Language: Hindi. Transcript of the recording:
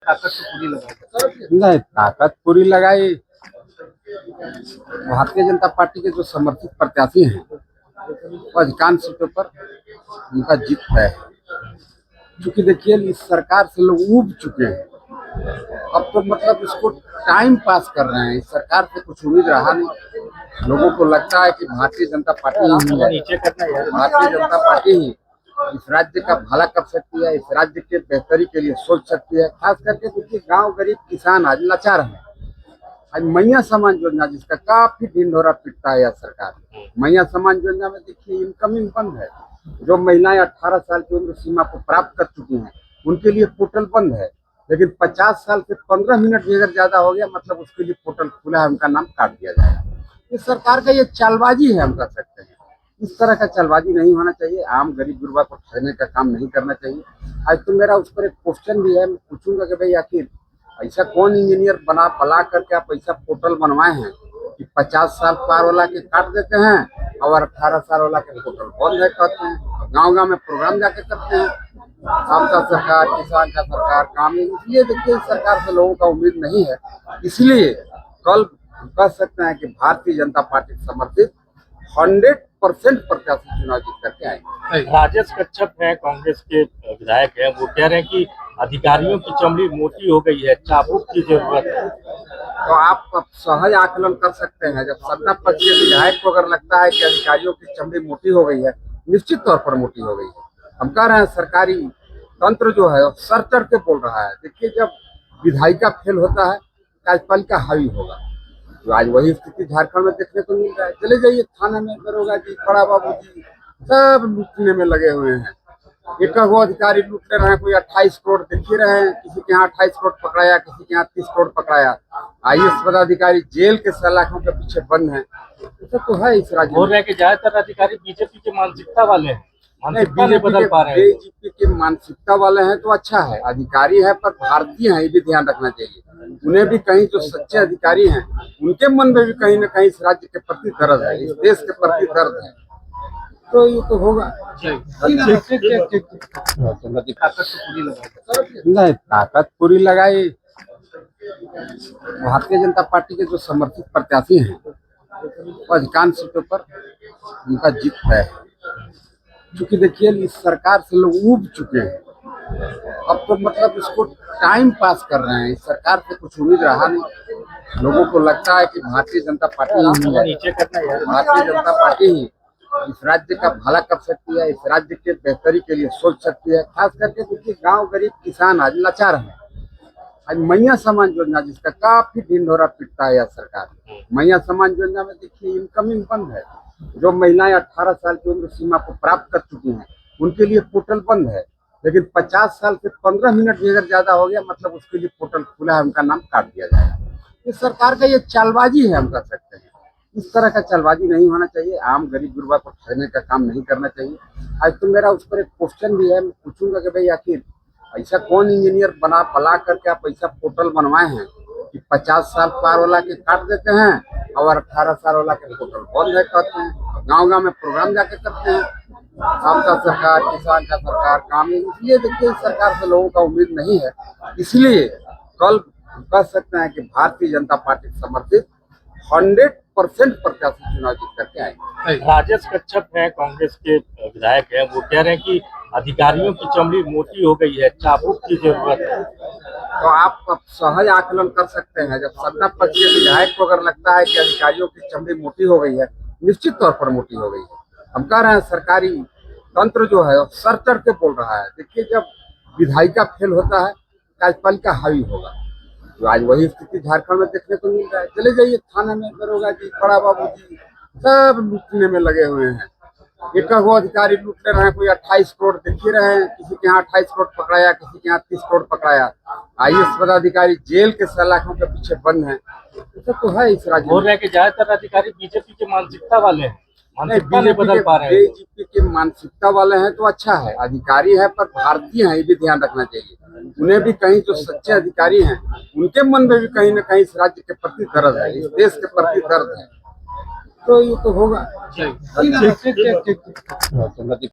ताकत तो पूरी लगाई। नहीं, ताकत पूरी लगाई। भारतीय जनता पार्टी के जो समर्थित प्रत्याशी हैं वो अधिकांश सीटों पर उनका जीत तय है। क्योंकि देखिए, इस सरकार से लोग ऊब चुके हैं। अब तो मतलब इसको टाइम पास कर रहे हैं। इस सरकार से कुछ उम्मीद रहा नहीं। लोगों को लगता है कि भारतीय जनता पार्टी ही है। नीचे करना यार। भारतीय जनता पार्टी ही इस राज्य का भला कर सकती है, इस राज्य के बेहतरी के लिए सोच सकती है। खास करके देखिए, गांव गरीब किसान आज लाचार हैं। आज मैया सम्मान योजना जिसका काफी ढिंढोरा पीटता है यह सरकार। मैया सम्मान योजना में देखिए इनकमिंग बंद है। जो महिलाएं 18 साल की उम्र सीमा को प्राप्त कर चुकी हैं उनके लिए पोर्टल बंद है। लेकिन 50 साल से 15 मिनट भी अगर ज्यादा हो गया मतलब उसके लिए पोर्टल खुला है, उनका नाम काट दिया जाएगा। इस सरकार का ये चालबाजी है, हम कह सकते हैं। इस तरह का चालबाजी नहीं होना चाहिए। आम गरीब गुरबा को ठगने का काम नहीं करना चाहिए। आज तो मेरा उस पर एक क्वेश्चन भी है, मैं पूछूंगा कि भाई आखिर ऐसा कौन इंजीनियर बना करके आप ऐसा पोर्टल बनवाए हैं कि 50 साल पार वाला के काट देते हैं और 18 साल वाला के पोर्टल बंद है कहते हैं। गांव गांव में प्रोग्राम जाके करते हैं। आपका सरकार, किसान का सरकार काम है। इसलिए देखिए, इस सरकार से लोगों का उम्मीद नहीं है। इसलिए कल कह सकते हैं कि भारतीय जनता पार्टी समर्थित 100% प्रत्याशी चुनाव जीत करके आएंगे। राजेश कच्छप है, कांग्रेस के विधायक है, वो कह रहे हैं कि अधिकारियों की चमड़ी मोटी हो गई है, चाबुक की जरूरत है। तो आप सहज आकलन कर सकते हैं। जब सत्ता पक्ष के विधायक को अगर लगता है कि अधिकारियों की चमड़ी मोटी हो गई है, निश्चित तौर पर मोटी हो गई है। हम कह रहे हैं सरकारी तंत्र जो है सर चढ़ के बोल रहा है। देखिए, जब विधायिका फेल होता है कार्यपालिका हावी होगा। तो आज वही स्थिति झारखंड में देखने को मिल रहा है। चले जाइए थाना में, दरोगा जी, बड़ा बाबू जी सब लूटने में लगे हुए हैं। एक वो अधिकारी लूट ले रहे हैं। कोई 28 करोड़ देख ही रहे हैं। किसी के यहाँ 28 करोड़ पकड़ाया, किसी के यहाँ 30 करोड़ पकड़ाया। IAS पदाधिकारी जेल के सलाखों के पीछे बंद है। ऐसा तो है इस राज्य बोल में। रहे हैं कि ज्यादातर अधिकारी बीजेपी के मानसिकता वाले हैं, मानसिकता नहीं बदल पा रहे हैं। बीजेपी के मानसिकता वाले हैं तो अच्छा है। अधिकारी है पर भारतीय है, ये भी ध्यान रखना चाहिए। उन्हें भी कहीं जो सच्चे अधिकारी हैं उनके मन में भी कहीं न कहीं इस राज्य के प्रति दर्द है, इस देश के प्रति दर्द है। तो ये तो होगा। ठीक। ताकत तो पूरी लगाई। नहीं, ताकत पूरी लगाई। भारतीय जनता पार्टी के जो समर्थित प्रत्याशी हैं वो अधिकांश सीटों पर उनका जीत तय है। क्योंकि देखिए, इस सरकार से लोग ऊब चुके हैं। अब तो मतलब इसको टाइम पास कर रहे हैं। इस सरकार से कुछ उम्मीद रहा नहीं। लोगों को लगता है कि भारतीय जनता पार्टी ही है। नीचे करना यार। भारतीय जनता पार्टी ही इस राज्य का भला कर सकती है, इस राज्य के बेहतरी के लिए सोच सकती है। खास करके देखिए, गांव गरीब किसान आज लाचार हैं। आज मैया सम्मान योजना जिसका काफी ढिंढोरा पीटता है यह सरकार। मैया सम्मान योजना में देखिए इनकमिंग बंद है। जो महिलाएं 18 साल की उम्र सीमा को प्राप्त कर चुकी हैं उनके लिए पोर्टल बंद है। लेकिन 50 साल से 15 मिनट भी अगर ज्यादा हो गया मतलब उसके लिए पोर्टल खुला है, उनका नाम काट दिया जाएगा। इस सरकार का ये चालबाजी है, हम कह सकते हैं। इस तरह का चालबाजी नहीं होना चाहिए। आम गरीब गुरबा को ठगने का काम नहीं करना चाहिए। आज तो मेरा उस पर एक क्वेश्चन भी है, मैं पूछूंगा कि भाई आखिर ऐसा कौन इंजीनियर बना करके आप ऐसा पोर्टल बनवाए हैं कि 50 साल पार वाला के काट देते हैं और 18 साल वाला के पोर्टल बंद है कहते हैं। गांव गांव में प्रोग्राम जाके करते हैं। आपका सरकार, किसान का सरकार काम है। इसलिए देखिए, इस सरकार से लोगों का उम्मीद नहीं है। इसलिए कल कह सकते हैं कि भारतीय जनता पार्टी समर्थित 100% प्रत्याशी चुनाव जीत करके आएंगे। राजेश कच्छप है, कांग्रेस के विधायक है, वो कह रहे हैं कि अधिकारियों की चमड़ी मोटी हो गई है, चाबुक की जरूरत है। तो आप सहज आकलन कर सकते हैं। जब सत्ता पक्ष के विधायक को अगर लगता है कि अधिकारियों की चमड़ी मोटी हो गई है, निश्चित तौर पर मोटी हो गई है। हम कह रहे हैं सरकारी तंत्र जो है सर चढ़ के बोल रहा है। देखिए, जब विधायिका फेल होता है कार्यपालिका हावी होगा। तो आज वही स्थिति झारखंड में देखने को मिल रहा है। चले जाइए थाना में, दरोगा जी, बड़ा बाबू जी सब लूटने में लगे हुए हैं। एक वो अधिकारी लूट ले रहे हैं। कोई 28 करोड़ देख ही रहे हैं। किसी के यहाँ 28 करोड़ पकड़ाया, किसी के यहाँ 30 करोड़ पकड़ाया। IAS पदाधिकारी जेल के सलाखों के पीछे बंद है। ऐसा तो है इस राज्य बोल में। रहे हैं कि ज्यादातर अधिकारी बीजेपी के मानसिकता वाले हैं, मानसिकता नहीं बदल पा रहे हैं। बीजेपी के मानसिकता वाले हैं तो अच्छा है। अधिकारी है पर भारतीय है, ये भी ध्यान रखना चाहिए। उन्हें भी कहीं जो सच्चे अधिकारी हैं उनके मन में भी कहीं न कहीं इस राज्य के प्रति दर्द है, इस देश के प्रति दर्द है। तो ये तो होगा। ठीक।